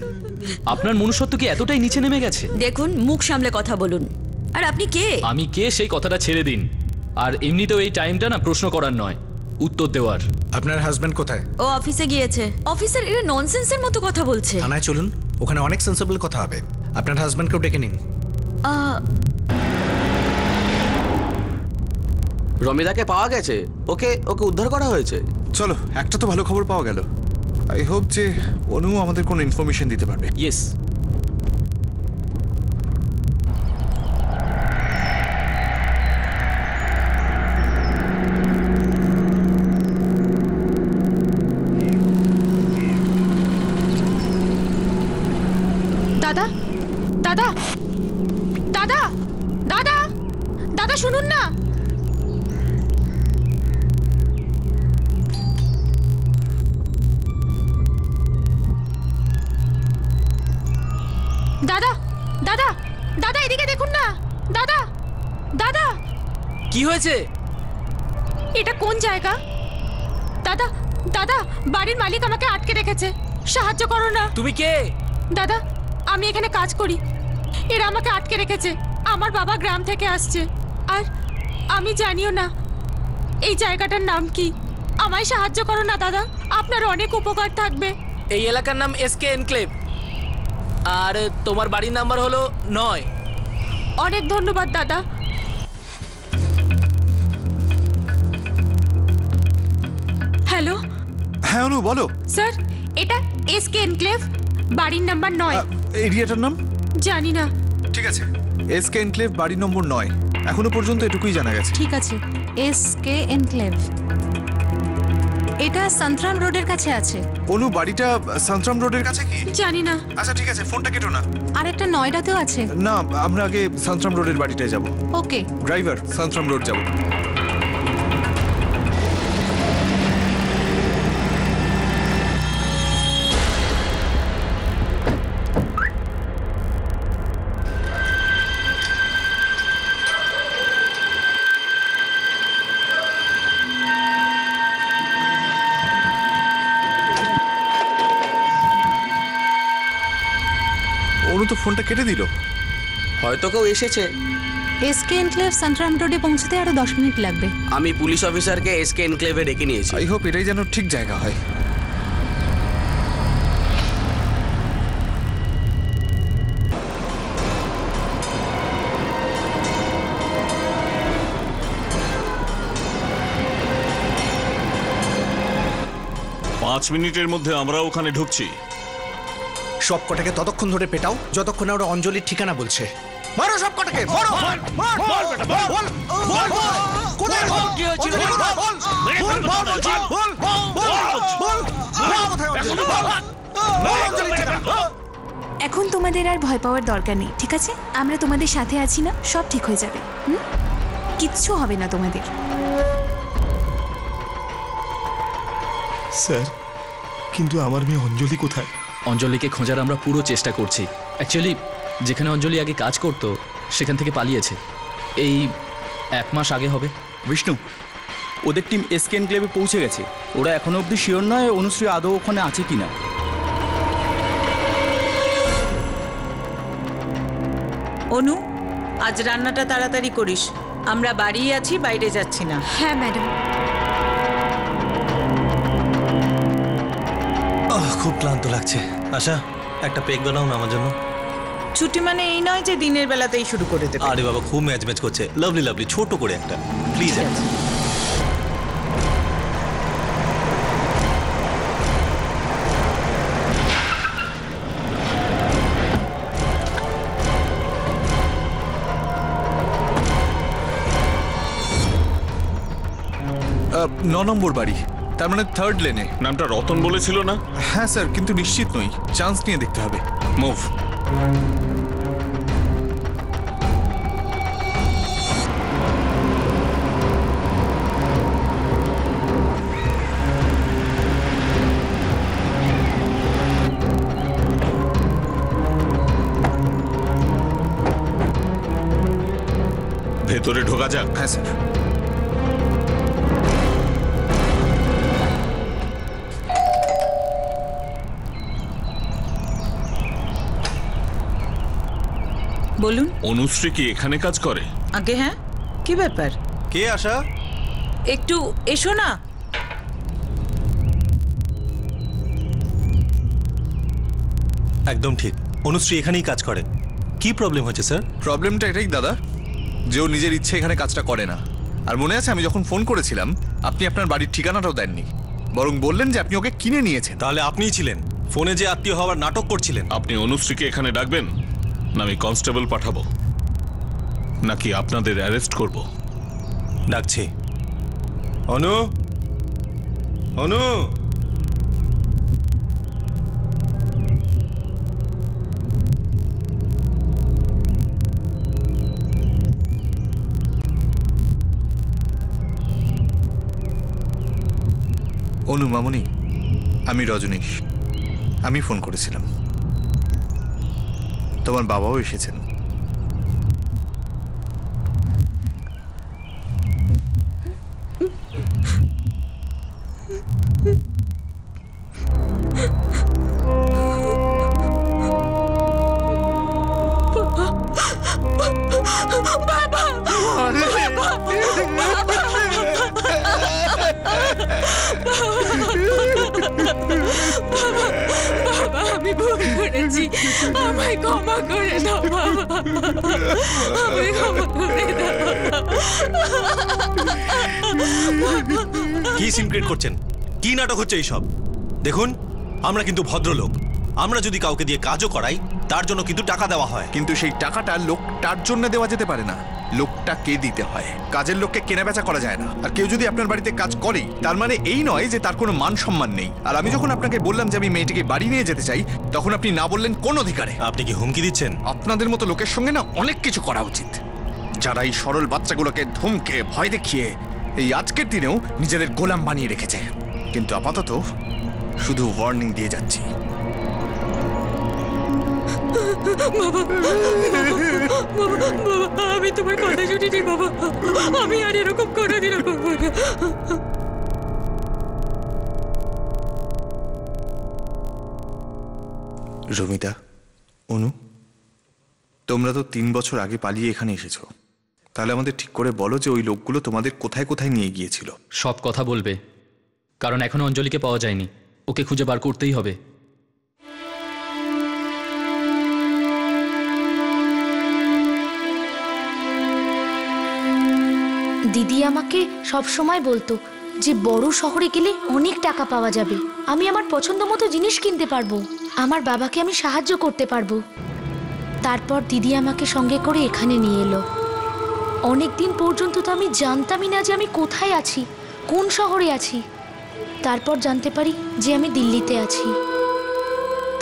আপনার মনুষ্যত্ব কি এতটাই নিচে নেমে গেছে? দেখুন, মুখ সামলে কথা বলুন। আর আপনি কে? আমি কে সেই কথাটা ছেড়ে দিন। আর এমনিতেও এই টাইমটা না প্রশ্ন করার নয়, উত্তর দেওয়ার। আপনার হাজবেন্ড কোথায়? ও অফিসে গিয়েছে। অফিসার, এরা ননসেন্সের মতো কথা বলছে। থানায় চলুন, ওখানে অনেক সেন্সিবল কথা হবে। আপনার হাজবেন্ডকেও ডেকে নিন। রমিতাকে পাওয়া গেছে, ওকে উদ্ধার করা হয়েছে। চলো, একটা তো ভালো খবর পাওয়া গেল। আই হোপ যে অনু আমাদের কোনো ইনফরমেশন দিতে পারবে। ইয়েস। দাদা, দাদা, দাদা, দাদা, দাদা শুনুন না। দাদা, দাদা, দাদা এদিকে দেখুন না। দাদা, দাদা। কি হয়েছে? এটা কোন জায়গা? দাদা, দাদা, বাড়ির মালিক আমাকে আটকে রেখেছে, সাহায্য করো না। তুমি কে? দাদা, আমি এখানে কাজ করি, এরা আমাকে আটকে রেখেছে। আমার বাবা গ্রাম থেকে আসছে, আর আমি জানিও না এই জায়গাটার নাম কি। আমায় সাহায্য করো না দাদা, আপনার অনেক উপকার থাকবে। এই এলাকার নাম এসকে এনক্লেভ, আর তোমার বাড়ির নাম্বার হলো 9। অনেক ধন্যবাদ দাদা। হ্যালো হ্যাঁ অনু বলো। স্যার, এটা এসকে এনক্লেভ, বাড়ির নাম্বার 9। এরিয়াটার নাম জানি না। ঠিক আছে, এসকে এনক্লেভ, বাড়ি নম্বর 9। এখনো পর্যন্ত এটুকুই জানা গেছে। ঠিক আছে, এসকে এনক্লেভ, এটা সন্ত্রাম রোডের কাছে আছে। অনু, বাড়িটা সন্ত্রাম রোডের কাছে কি? জানি না। আচ্ছা ঠিক আছে, ফোনটা কেটো না। আর একটা নয়ডাতেও আছে। না, আমরা আগে সন্ত্রাম রোডের বাড়িটায় যাব। ওকে ড্রাইভার, সন্ত্রাম রোড যাব। অনু তো ফোনটা কেটে দিল। হয়তো কেউ এসেছে। এসকে এনক্লেভ সন্ত্রাম রোডে পৌঁছতে আরো 10 মিনিট লাগবে। আমি পুলিশ অফিসারকে এসকে এনক্লেভে ডেকে নিয়েছি। আই হোপ এটাই যেন ঠিক জায়গা হয়। পাঁচ মিনিটের মধ্যে আমরা ওখানে ঢুকছি। সব কটাকে ততক্ষণ ধরে পেটাও যতক্ষণ না ওরা অঞ্জলির ঠিকানা বলছে। মারো সব কটাকে, মারো। এখন তোমাদের আর ভয় পাওয়ার দরকার নেই, ঠিক আছে? আমরা তোমাদের সাথে আছি না, সব ঠিক হয়ে যাবে। কিচ্ছু হবে না তোমাদের। স্যার, কিন্তু আমার মেয়ে অঞ্জলি কোথায়? অঞ্জলিকে খোঁজার আমরা পুরো চেষ্টা করছি। অ্যাকচুয়ালি যেখানে অঞ্জলি আগে কাজ করতো সেখান থেকে পালিয়েছে। এই 1 মাস আগে হবে। বিষ্ণু, ওদের টিম এসকে এনক্লেভে পৌঁছে গেছে। ওরা এখনো অবধি শিওর নয় অনুশ্রী আদৌ ওখানে আছে কিনা। অনু, আজ রান্নাটা তাড়াতাড়ি করিস। আমরা বাড়িই আছি, বাইরে যাচ্ছি না। হ্যাঁ ম্যাডাম। খুব ক্লান্ত লাগছে। আশা, একটা পেক বানাও না আমার জন্য। ছুটি মানে এই নয় যে দিনের বেলাতেই শুরু করে দেবে। আরে বাবা, খুব ম্যাচ ম্যাচ করছে। লাভলি লাভলি, ছোট করে একটা প্লিজ। ন নম্বর বাড়ি, তার মানে 3rd লেনে। নামটা রতন বলেছিল না? হ্যাঁ স্যার, কিন্তু নিশ্চিত নই, চান্স নিয়ে দেখতে হবে। মুভ। ভেতরে ঢোকা যাক। হ্যাঁ স্যার। বলুন। অনুশ্রী কি এখানে কাজ করে? আগে হ্যাঁ, কি ব্যাপার? কে আশা? একটু এসো না। একদম ঠিক, অনুশ্রী এখানেই কাজ করে। কি প্রবলেম হয়েছে স্যার? প্রবলেমটা এটাই দাদা, যে ও নিজের ইচ্ছে এখানে কাজটা করে না। আর মনে আছে আমি যখন ফোন করেছিলাম আপনি আপনার বাড়ির ঠিকানাটাও দেননি, বরং বললেন যে আপনি ওকে কিনে নিয়েছেন। তাহলে আপনিই ছিলেন ফোনে যে আত্মীয় হওয়ার নাটক করছিলেন। আপনি অনুশ্রীকে এখানে ডাকবেন, না আমি কনস্টেবল পাঠাবো, নাকি আপনাদের অ্যারেস্ট করব? ডাকছি। অনু, অনু। অনু মামুনি, আমি রজনীশ। আমি ফোন করেছিলাম, তোমার বাবাও এসেছেন। বাবা, আমি ভুল করেছি, আমায় ক্ষমা করে দাও বাবা, আমায় ক্ষমা করে দাও। কি সিন ক্রিয়েট করছেন? কি নাটক হচ্ছে এইসব? দেখুন, আমরা কিন্তু ভদ্রলোক। আমরা যদি কাউকে দিয়ে কাজও করাই তার জন্য কিন্তু টাকা দেওয়া হয়। কিন্তু সেই টাকাটা লোকটার জন্য দেওয়া যেতে পারে না, লোকটাকে দিতে হয়। কাজের লোককে কেনাবেচা করা যায় না। আর কেউ যদি আপনার বাড়িতে কাজ করে তার মানে এই নয় যে তার কোনো মান সম্মান নেই। আর আমি যখন আপনাকে বললাম যে আমি মেয়েটিকে বাড়ি নিয়ে যেতে চাই, তখন আপনি না বললেন কোন অধিকারে? আপনি কি হুমকি দিচ্ছেন? আপনাদের মতো লোকের সঙ্গে না অনেক কিছু করা উচিত, যারা এই সরল বাচ্চাগুলোকে ধমকে ভয় দেখিয়ে এই আজকের দিনেও নিজেদের গোলাম বানিয়ে রেখেছে। কিন্তু আপাতত শুধু ওয়ার্নিং দিয়ে যাচ্ছি। বাবা, বাবা, আমি তোমার কথা শুনিনি বাবা। আমি আর এরকম কোনোদিন করবো না। রমিতা, অনু, তোমরা তো 3 বছর আগে পালিয়ে এখানে এসেছো। তাহলে আমাদের ঠিক করে বলো যে ওই লোকগুলো তোমাদের কোথায় কোথায় নিয়ে গিয়েছিল। সব কথা বলবে, কারণ এখনো অঞ্জলিকে পাওয়া যায়নি। ওকে খুঁজে বার করতেই হবে। দিদি আমাকে সব সময় বলতো যে বড় শহরে গেলে অনেক টাকা পাওয়া যাবে, আমি আমার পছন্দ মতো জিনিস কিনতে পারবো, আমার বাবাকে আমি সাহায্য করতে পারবো। তারপর দিদি আমাকে সঙ্গে করে এখানে নিয়ে এলো। অনেক দিন পর্যন্ত তো আমি জানতামই না যে আমি কোথায় আছি, কোন শহরে আছি। তারপর জানতে পারি যে আমি দিল্লিতে আছি।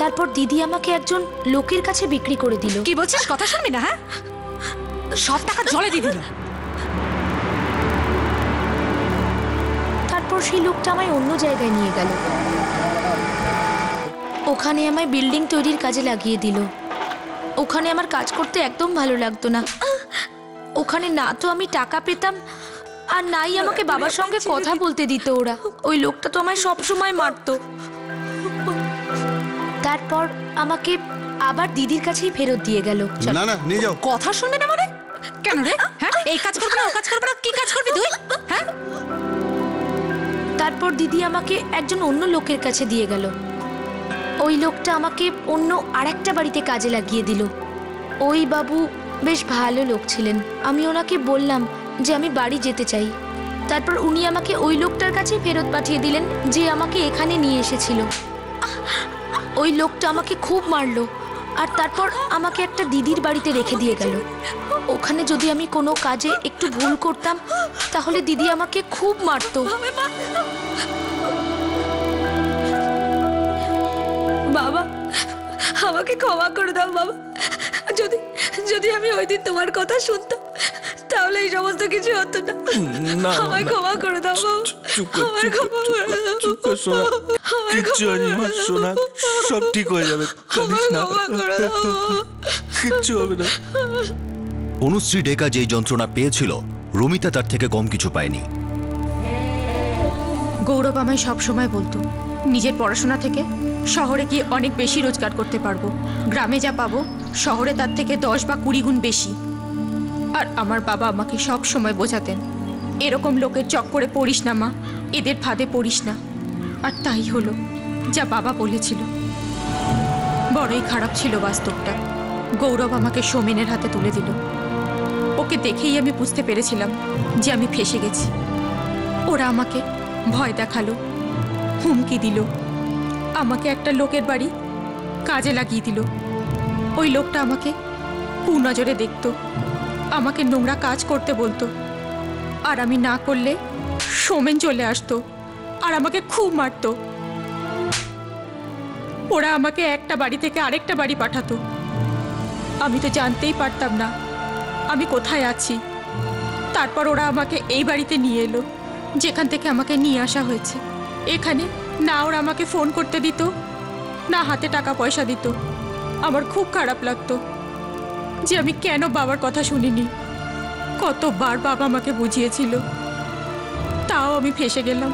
তারপর দিদি আমাকে একজন লোকের কাছে বিক্রি করে দিল। কি বলছিস? কথা শুনবি না? হ্যাঁ, সব টাকা জলে দিয়ে দিল। তারপর সেই লোকটা আমায় অন্য জায়গায় নিয়ে গেল। ওখানে আমায় বিল্ডিং তৈরির কাজে লাগিয়ে দিল। ওখানে আমার কাজ করতে একদম ভালো লাগতো না। ওখানে না তো আমি টাকা পেতাম, আর নাই আমাকে বাবার সঙ্গে কথা বলতে দিত ওরা। ওই লোকটা তো আমায় সবসময় মারতো। তারপর আমাকে আবার দিদির কাছেই ফেরত দিয়ে গেল। না না, নিয়ে যাও। কথা শুনবে না মানে? কেন রে? হ্যাঁ, এই কাজ করবে না, ও কাজ করবে না, কি কাজ করবি তুই? হ্যাঁ। তারপর দিদি আমাকে একজন অন্য লোকের কাছে দিয়ে গেল। ওই লোকটা আমাকে অন্য আরেকটা বাড়িতে কাজে লাগিয়ে দিল। ওই বাবু বেশ ভালো লোক ছিলেন। আমি ওনাকে বললাম যে আমি বাড়ি যেতে চাই। তারপর উনি আমাকে ওই লোকটার কাছে ফেরত পাঠিয়ে দিলেন যে আমাকে এখানে নিয়ে এসেছিল। ওই লোকটা আমাকে খুব মারলো, আর তারপর আমাকে একটা দিদির বাড়িতে রেখে দিয়ে গেল। ওখানে যদি আমি কোনো কাজে একটু ভুল করতাম তাহলে দিদি আমাকে খুব মারতো। বাবা, আমাকে ক্ষমা করে দাও বাবা। যদি যদি আমি ওই দিন তোমার কথা শুনতাম তাহলে এই সমস্ত কিছু হতো না। আমায় ক্ষমা করে দাও বাবা। আমায় ক্ষমা করে দাও। চুপ কর সোনা, কিচ্ছু হয়নি মা। সোনা, সব ঠিক হয়ে যাবে, কাঁদিস না, কিচ্ছু হবে না। অনুশ্রী ডেকা যেই যন্ত্রণা পেয়েছিল, রমিতা তার থেকে কম কিছু পায়নি। গৌরব আমায় সবসময় বলতো নিজের পড়াশোনা থেকে শহরে গিয়ে অনেক বেশি রোজগার করতে পারবো, গ্রামে যা পাবো শহরে তার থেকে 10 বা 20 গুণ বেশি। আর আমার বাবা আমাকে সব সময় বোঝাতেন, এরকম লোকের চক্করে পড়িস না মা, এদের ফাঁদে পড়িস না। আর তাই হলো, যা বাবা বলেছিল। বড়ই খারাপ ছিল বাস্তবটা। গৌরব আমাকে সোমেনের হাতে তুলে দিল। ওকে দেখেই আমি বুঝতে পেরেছিলাম যে আমি ফেঁসে গেছি। ওরা আমাকে ভয় দেখালো, হুমকি দিল, আমাকে একটা লোকের বাড়ি কাজে লাগিয়ে দিল। ওই লোকটা আমাকে কুনজরে দেখতো, আমাকে নোংরা কাজ করতে বলতো, আর আমি না করলে সোমেন চলে আসতো আর আমাকে খুব মারতো। ওরা আমাকে একটা বাড়ি থেকে আরেকটা বাড়ি পাঠাতো। আমি তো জানতেই পারতাম না আমি কোথায় আছি। তারপর ওরা আমাকে এই বাড়িতে নিয়ে এলো যেখান থেকে আমাকে নিয়ে আসা হয়েছে। এখানে না ওরা আমাকে ফোন করতে দিত, না হাতে টাকা পয়সা দিত। আমার খুব খারাপ লাগতো যে আমি কেন বাবার কথা শুনিনি। কতবার বাবা আমাকে বুঝিয়েছিল, তাও আমি ফেঁসে গেলাম।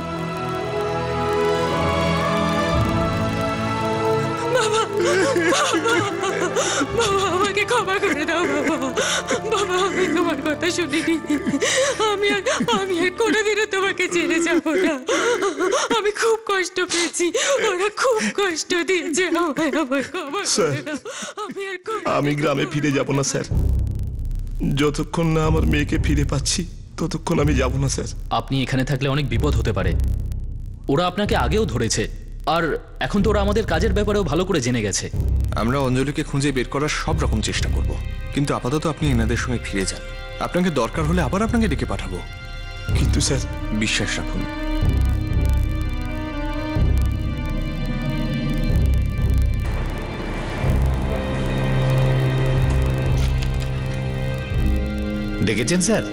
বাবা, বাবা আমাকে ক্ষমা করে দাও বাবা। বাবা, আমি তোমার কথা শুনিনি। আমি আর কোনোদিনও তোমাকে ছেড়ে যাব না। আমি খুব কষ্ট পেয়েছি, ওরা খুব কষ্ট দিয়েছে। আমায় ক্ষমা করে দাও। আমি গ্রামে ফিরে যাব না স্যার। যতক্ষণ না আমার মেয়েকে ফিরে পাচ্ছি ততক্ষণ আমি যাব না স্যার। আপনি এখানে থাকলে অনেক বিপদ হতে পারে। ওরা আপনাকে আগেও ধরেছে, আর এখন তো ওরা আমাদের কাজের ব্যাপারেও ভালো করে জেনে গেছে। আমরা অঞ্জলিকে খুঁজে বের করার সব রকম চেষ্টা করব, কিন্তু আপাতত আপনি এনাদের সঙ্গে ফিরে যান। আপনাকে দরকার হলে আবার আপনাকে ডেকে পাঠাবো, কিন্তু স্যার বিশ্বাস রাখুন। ডেকেছেন স্যার?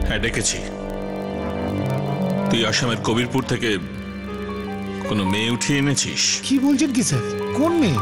হ্যাঁ ডেকেছি। তুই আসামের কবিরপুর থেকে কোনো মেয়ে উঠিয়ে এনেছিস? কি বলছেন কি স্যার? কোন মেয়ে?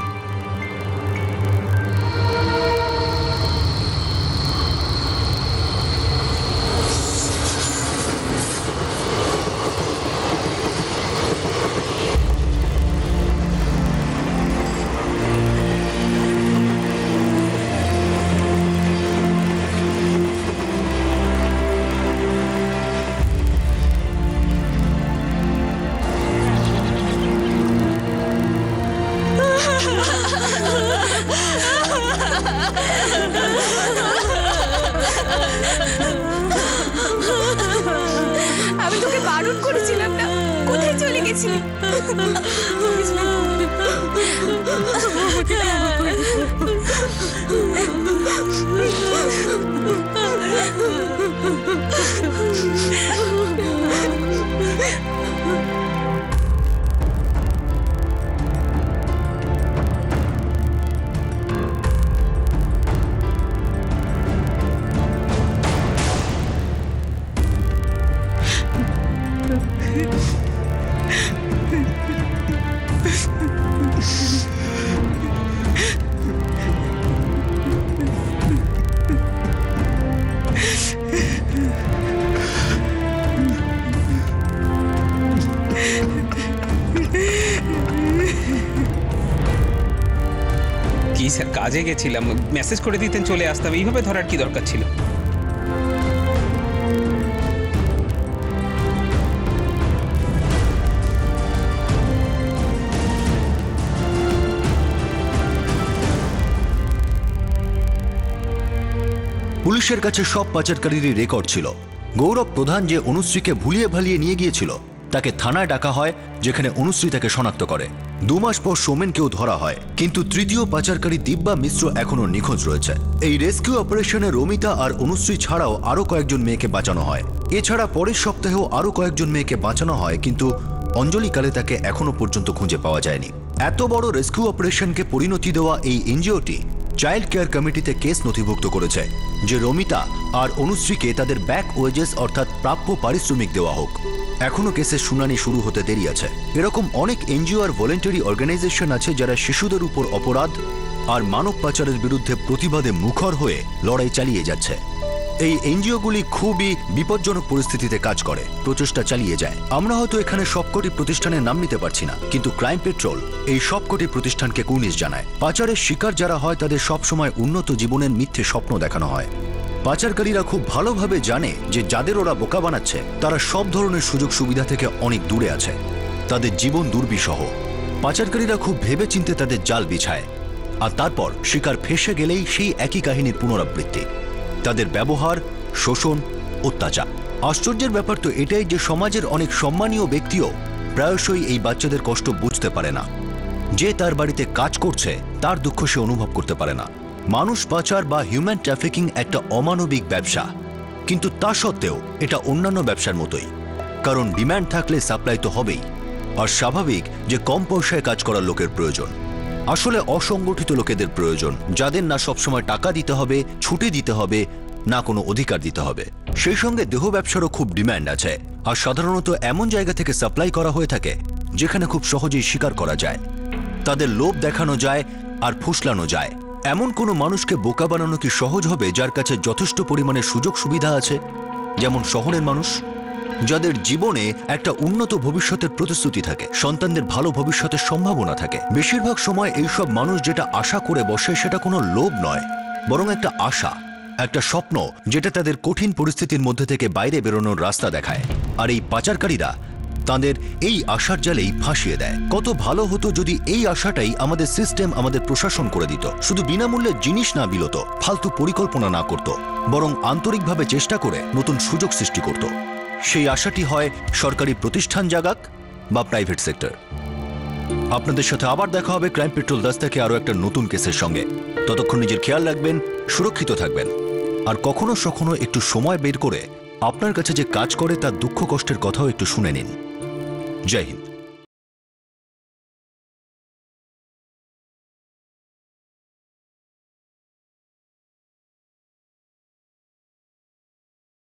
আমি তোকে বারণ করেছিলাম না, কোথায় চলে গেছিলি? কি স্যার, কাজে গেছিলাম, মেসেজ করে দিতেন চলে আসতাম, এইভাবে ধরার কি দরকার ছিল? পুলিশের কাছে সব পাচারকারীরই রেকর্ড ছিল। গৌরব প্রধান যে অনুশ্রীকে ভুলিয়ে ভালিয়ে নিয়ে গিয়েছিল তাকে থানায় ডাকা হয়, যেখানে অনুশ্রী তাকে শনাক্ত করে। 2 মাস পর সৌমেনকেও ধরা হয়, কিন্তু তৃতীয় পাচারকারী দিব্যা মিশ্র এখনো নিখোঁজ রয়েছে। এই রেস্কিউ অপারেশনে রমিতা আর অনুশ্রী ছাড়াও আরো কয়েকজন মেয়েকে বাঁচানো হয়। এছাড়া পরের সপ্তাহেও আরো কয়েকজন মেয়েকে বাঁচানো হয়, কিন্তু অঞ্জলি কালে তাকে এখনো পর্যন্ত খুঁজে পাওয়া যায়নি। এত বড় রেস্কিউ অপারেশনকে পরিণতি দেওয়া এই এনজিওটি চাইল্ড কেয়ার কমিটিতে কেস নথিভুক্ত করেছে যে রমিতা আর অনুশ্রীকে তাদের ব্যাক ওয়েজেস অর্থাৎ প্রাপ্য পারিশ্রমিক দেওয়া হোক। এখনো কেসের শুনানি শুরু হতে দেরি আছে। এরকম অনেক এনজিও আর ভলেন্টারি অর্গানাইজেশন আছে যারা শিশুদের উপর অপরাধ আর মানব পাচারের বিরুদ্ধে প্রতিবাদে মুখর হয়ে লড়াই চালিয়ে যাচ্ছে। এই এনজিওগুলি খুবই বিপজ্জনক পরিস্থিতিতে কাজ করে, প্রচেষ্টা চালিয়ে যায়। আমরা হয়তো এখানে সবকটি প্রতিষ্ঠানের নাম নিতে পারছি না, কিন্তু ক্রাইম পেট্রোল এই সবকটি প্রতিষ্ঠানকে কুর্নিশ জানায়। পাচারের শিকার যারা হয় তাদের সবসময় উন্নত জীবনের মিথ্যে স্বপ্ন দেখানো হয়। পাচারকারীরা খুব ভালোভাবে জানে যে যাদের ওরা বোকা বানাচ্ছে তারা সব ধরনের সুযোগ সুবিধা থেকে অনেক দূরে আছে, তাদের জীবন দুর্বিষহ। পাচারকারীরা খুব ভেবেচিন্তে তাদের জাল বিছায়, আর তারপর শিকার ফেঁসে গেলেই সেই একই কাহিনীর পুনরাবৃত্তি। তাদের ব্যবহার, শোষণ, অত্যাচার। আশ্চর্যের ব্যাপার তো এটাই যে সমাজের অনেক সম্মানীয় ব্যক্তিও প্রায়শই এই বাচ্চাদের কষ্ট বুঝতে পারে না। যে তার বাড়িতে কাজ করছে তার দুঃখ সে অনুভব করতে পারে না। মানুষ পাচার বা হিউম্যান ট্রাফিকিং একটা অমানবিক ব্যবসা, কিন্তু তা সত্ত্বেও এটা অন্যান্য ব্যবসার মতোই, কারণ ডিম্যান্ড থাকলে সাপ্লাই তো হবেই। আর স্বাভাবিক যে কম পয়সায় কাজ করার লোকের প্রয়োজন। আসলে অসংগঠিত লোকেদের প্রয়োজন, যাদের না সবসময় টাকা দিতে হবে, ছুটি দিতে হবে, না কোনো অধিকার দিতে হবে। সেই সঙ্গে দেহ ব্যবসারও খুব ডিম্যান্ড আছে, আর সাধারণত এমন জায়গা থেকে সাপ্লাই করা হয়ে থাকে যেখানে খুব সহজেই স্বীকার করা যায়। তাদের লোভ দেখানো যায় আর ফুসলানো যায়। এমন কোনো মানুষকে বোকা বানানো কি সহজ হবে যার কাছে যথেষ্ট পরিমাণে সুযোগ সুবিধা আছে, যেমন শহরের মানুষ, যাদের জীবনে একটা উন্নত ভবিষ্যতের প্রতিশ্রুতি থাকে, সন্তানদের ভালো ভবিষ্যতের সম্ভাবনা থাকে। বেশিরভাগ সময় এইসব মানুষ যেটা আশা করে বসে সেটা কোনো লোভ নয়, বরং একটা আশা, একটা স্বপ্ন, যেটা তাদের কঠিন পরিস্থিতির মধ্যে থেকে বাইরে বেরোনোর রাস্তা দেখায়। আর এই পাচারকারীরা তাদের এই আশার জালেই ফাঁসিয়ে দেয়। কত ভালো হতো যদি এই আশাটাই আমাদের সিস্টেম, আমাদের প্রশাসন করে দিত। শুধু বিনামূল্যে জিনিস না বিলত, ফালতু পরিকল্পনা না করত, বরং আন্তরিকভাবে চেষ্টা করে নতুন সুযোগ সৃষ্টি করত। সেই আশাটি হয় সরকারি প্রতিষ্ঠান জাগাক বা প্রাইভেট সেক্টর। আপনাদের সাথে আবার দেখা হবে ক্রাইম পেট্রোল 10 থেকে আরো একটা নতুন কেসের সঙ্গে। ততক্ষণ নিজের খেয়াল রাখবেন, সুরক্ষিত থাকবেন, আর কখনো সখনো একটু সময় বের করে আপনার কাছে যে কাজ করে তার দুঃখ কষ্টের কথাও একটু শুনে নিন। জয় হিন্দ।